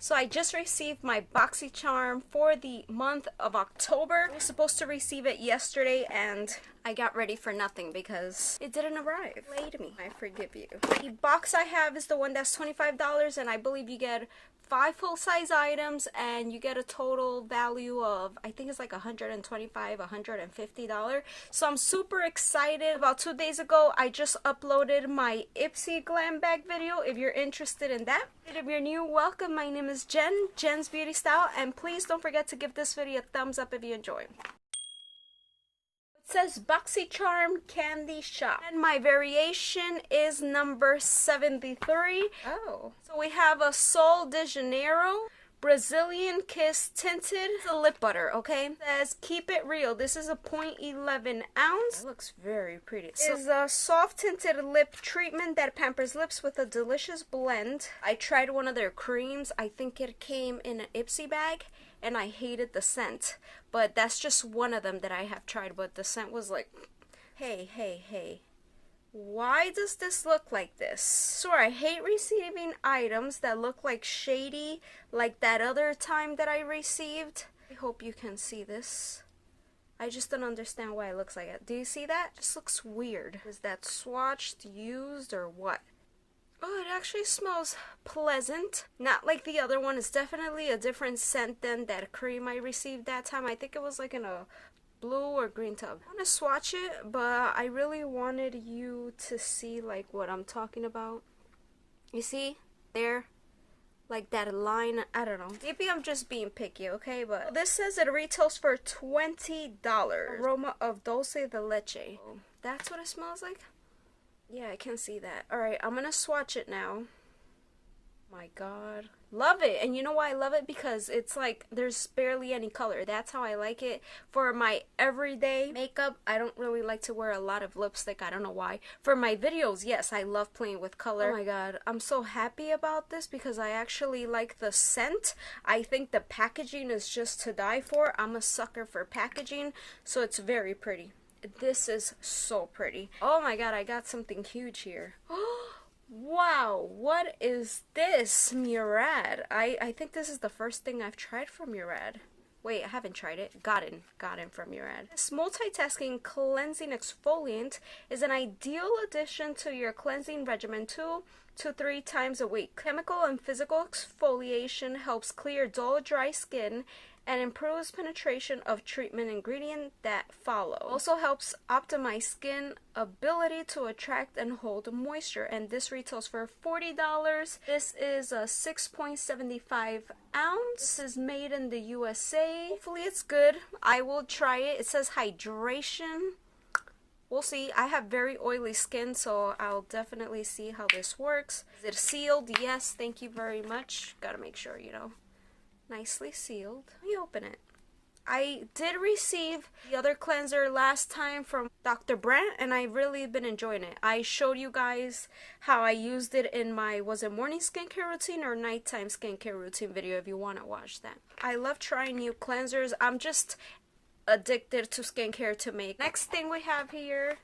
So I just received my Boxycharm for the month of October. I was supposed to receive it yesterday and I got ready for nothing because it didn't arrive. Played me. I forgive you. The box I have is the one that's $25 and I believe you get 5 full-size items and you get a total value of, I think it's like $125, $150. So I'm super excited. About 2 days ago, I just uploaded my Ipsy glam bag video if you're interested in that. If you're new, welcome. My name is Jen, Jenz BeautyStyle, and please don't forget to give this video a thumbs up if you enjoy. It says Boxycharm Candy Shop and my variation is number 73. Oh, so we have a Sol de Janeiro Brazilian Kiss tinted lip butter. Okay, it says keep it real. This is a 0.11 ounce. It looks very pretty. It is a soft tinted lip treatment that pampers lips with a delicious blend. I tried one of their creams. I think it came in an Ipsy bag and I hated the scent, but that's just one of them that I have tried. But the scent was like, hey, why does this look like this? So I hate receiving items that look like shady, like that other time that I received. I hope you can see this. I just don't understand why it looks like it. Do you see that? It just looks weird. Is that swatched, used, or what? Oh, it actually smells pleasant. Not like the other one. It's definitely a different scent than that cream I received that time. I think it was like in a blue or green tub. I'm gonna swatch it, but I really wanted you to see like what I'm talking about. You see? There? Like that line, I don't know. Maybe I'm just being picky, okay? But this says it retails for $20. Aroma of dulce de leche. Oh, that's what it smells like? Yeah, I can see that. Alright, I'm gonna swatch it now. My god. Love it. And you know why I love it? Because it's like there's barely any color. That's how I like it. For my everyday makeup, I don't really like to wear a lot of lipstick. I don't know why. For my videos, yes, I love playing with color. Oh my god. I'm so happy about this because I actually like the scent. I think the packaging is just to die for. I'm a sucker for packaging, so it's very pretty. This is so pretty. Oh my god, I got something huge here. Wow, what is this? Murad. I think this is the first thing I've tried from Murad. Wait, I haven't tried it. Gotten from Murad. This multitasking cleansing exfoliant is an ideal addition to your cleansing regimen 2 to 3 times a week. Chemical and physical exfoliation helps clear dull, dry skin and improves penetration of treatment ingredient that follow. Also helps optimize skin ability to attract and hold moisture, and this retails for $40. This is a 6.75 ounce. This is made in the USA. Hopefully it's good. I will try it. It says hydration. We'll see. I have very oily skin, so I'll definitely see how this works. Is it sealed? Yes, thank you very much. Gotta make sure, you know. Nicely sealed. Let me open it. I did receive the other cleanser last time from Dr. Brandt, and I've really been enjoying it. I showed you guys how I used it in my, was it morning skincare routine or nighttime skincare routine video if you want to watch that. I love trying new cleansers. I'm just addicted to skincare to make. Next thing we have here,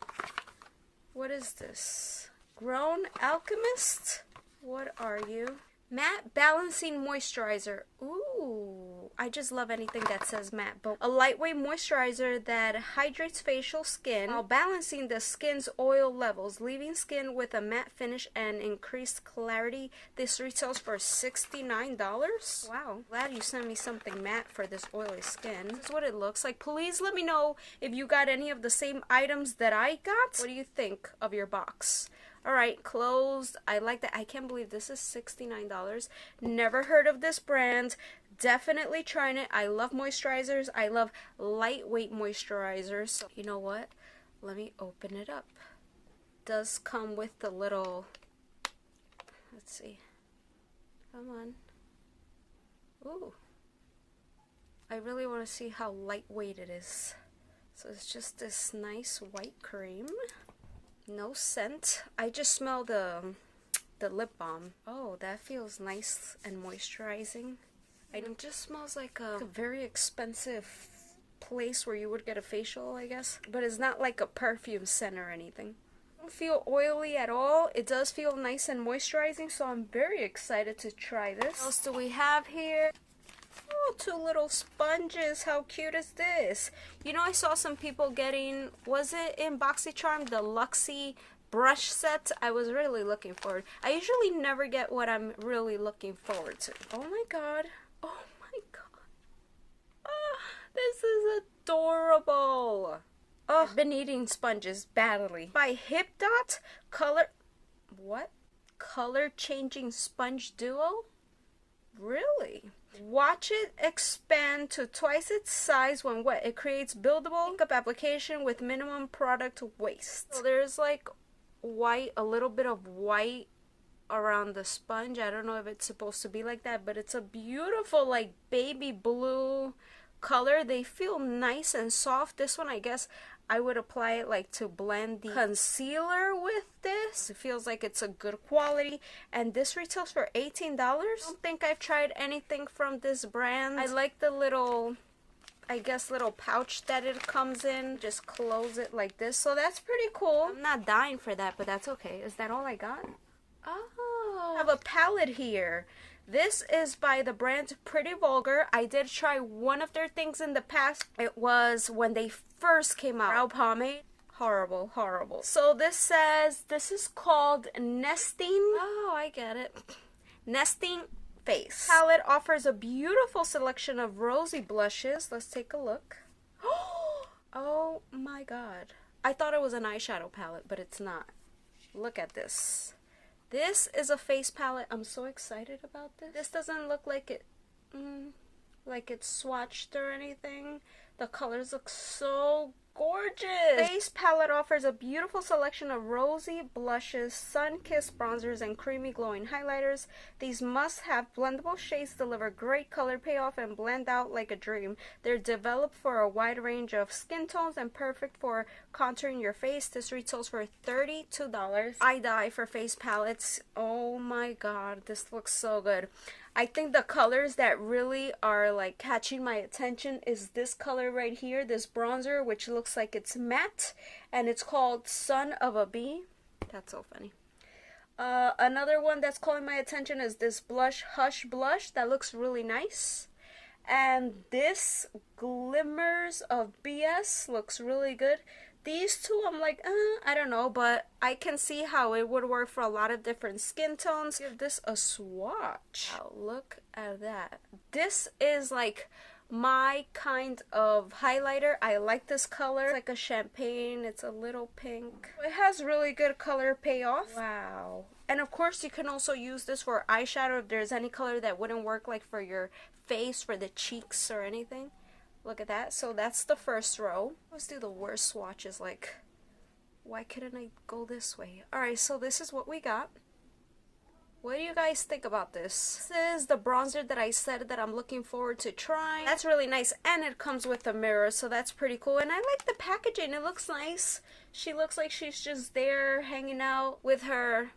what is this? Grown Alchemist? What are you? Matte Balancing Moisturizer. Ooh, I just love anything that says matte. But a lightweight moisturizer that hydrates facial skin while balancing the skin's oil levels, leaving skin with a matte finish and increased clarity. This retails for $69. Wow, glad you sent me something matte for this oily skin. This is what it looks like. Please let me know if you got any of the same items that I got. What do you think of your box? Alright, closed. I like that. I can't believe this is $69. Never heard of this brand. Definitely trying it. I love moisturizers. I love lightweight moisturizers. So, you know what? Let me open it up. Does come with the little... Let's see. Come on. Ooh. I really want to see how lightweight it is. So it's just this nice white cream. No scent. I just smell the lip balm. Oh, that feels nice and moisturizing. It just smells like a very expensive place where you would get a facial, I guess. But it's not like a perfume scent or anything. Don't feel oily at all. It does feel nice and moisturizing, so I'm very excited to try this. What else do we have here? Oh, 2 little sponges. How cute is this? You know, I saw some people getting, was it in Boxycharm, the Luxie brush set? I was really looking forward. I usually never get what I'm really looking forward to. Oh my god. Oh my god. Oh, this is adorable. Oh, I've been eating sponges badly. By Hip Dot Color, what? Color Changing Sponge Duo? Really? Watch it expand to twice its size when wet. It creates buildable makeup application with minimum product waste. So there's like white, a little bit of white around the sponge. I don't know if it's supposed to be like that, but it's a beautiful like baby blue color. They feel nice and soft. This one, I guess I would apply it like to blend the concealer with this. It feels like it's a good quality, and this retails for $18. I don't think I've tried anything from this brand. I like the little, I guess, little pouch that it comes in. Just close it like this, so that's pretty cool. I'm not dying for that, but that's okay. Is that all I got? Oh, I have a palette here. This is by the brand Pretty Vulgar. I did try one of their things in the past. It was when they first came out. Brow pomade. Horrible, horrible. So this says, this is called Nesting. Oh, I get it. Nesting Face. Palette offers a beautiful selection of rosy blushes. Let's take a look. Oh my god. I thought it was an eyeshadow palette, but it's not. Look at this. This is a face palette. I'm so excited about this. This doesn't look like it, like it's swatched or anything. The colors look so gorgeous. Face palette offers a beautiful selection of rosy blushes, sun-kissed bronzers, and creamy glowing highlighters. These must-have blendable shades deliver great color payoff and blend out like a dream. They're developed for a wide range of skin tones and perfect for contouring your face. This retails for $32. I die for face palettes. Oh my god, this looks so good. I think the colors that really are like catching my attention is this color right here, this bronzer, which looks like it's matte, and it's called Son of a Bee. That's so funny. Another one that's calling my attention is this blush, Hush Blush, that looks really nice. And this Glimmers of BS looks really good. These two, I'm like, I don't know, but I can see how it would work for a lot of different skin tones. Give this a swatch. Wow, look at that. This is like my kind of highlighter. I like this color. It's like a champagne. It's a little pink. It has really good color payoff. Wow. And of course, you can also use this for eyeshadow if there's any color that wouldn't work like for your face, for the cheeks or anything. Look at that. So that's the first row. Let's do the worst swatches. Like, why couldn't I go this way? Alright, so this is what we got. What do you guys think about this? This is the bronzer that I said that I'm looking forward to trying. That's really nice, and it comes with a mirror, so that's pretty cool. And I like the packaging. It looks nice. She looks like she's just there hanging out with her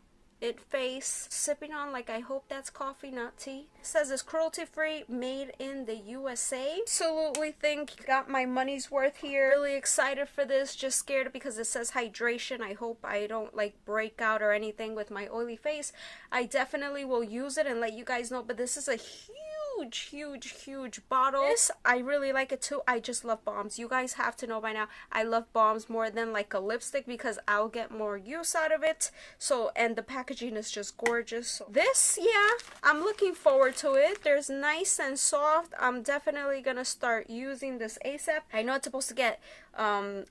face, sipping on, like, I hope that's coffee, not tea. It says it's cruelty free, made in the USA. Absolutely think got my money's worth here. Really excited for this, just scared because it says hydration. I hope I don't like break out or anything with my oily face. I definitely will use it and let you guys know, but this is a huge bottle. This, I really like it too. I just love bombs. You guys have to know by now, I love bombs more than like a lipstick because I'll get more use out of it. So, and the packaging is just gorgeous. So this, yeah, I'm looking forward to it. There's nice and soft. I'm definitely gonna start using this ASAP. I know it's supposed to get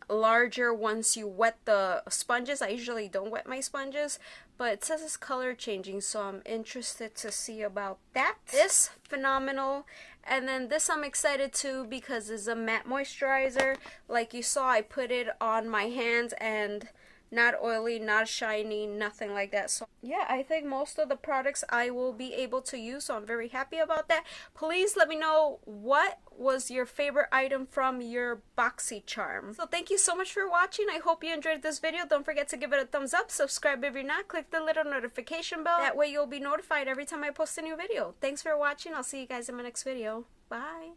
larger once you wet the sponges. I usually don't wet my sponges, but it says it's color changing, so I'm interested to see about that. This, phenomenal. And then this I'm excited too because it's a matte moisturizer. Like you saw, I put it on my hands and not oily, not shiny, nothing like that. So yeah, I think most of the products I will be able to use, so I'm very happy about that. Please let me know what was your favorite item from your Boxycharm. So thank you so much for watching. I hope you enjoyed this video. Don't forget to give it a thumbs up, subscribe if you're not, click the little notification bell. That way you'll be notified every time I post a new video. Thanks for watching. I'll see you guys in my next video. Bye.